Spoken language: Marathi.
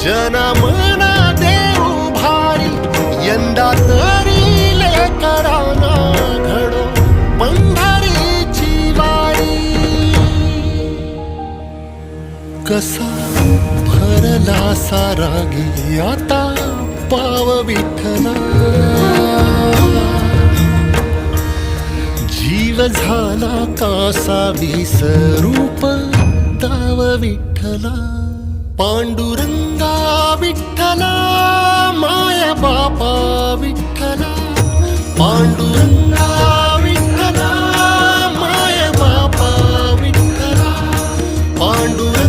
जनमना देऊ भारी यंदा तरी लेकरांना घडो पंढरीची वारी. कसा भरला सारा गे आता पाव विठ्ठला, जीव झाला कासा विसरूप ताव विठ्ठला. पांडुरंगा विठ्ठला माया बापा विठ्ठला, पांडुरंगा विठ्ठला माया बापा विठ्ठला, पांडुरंगा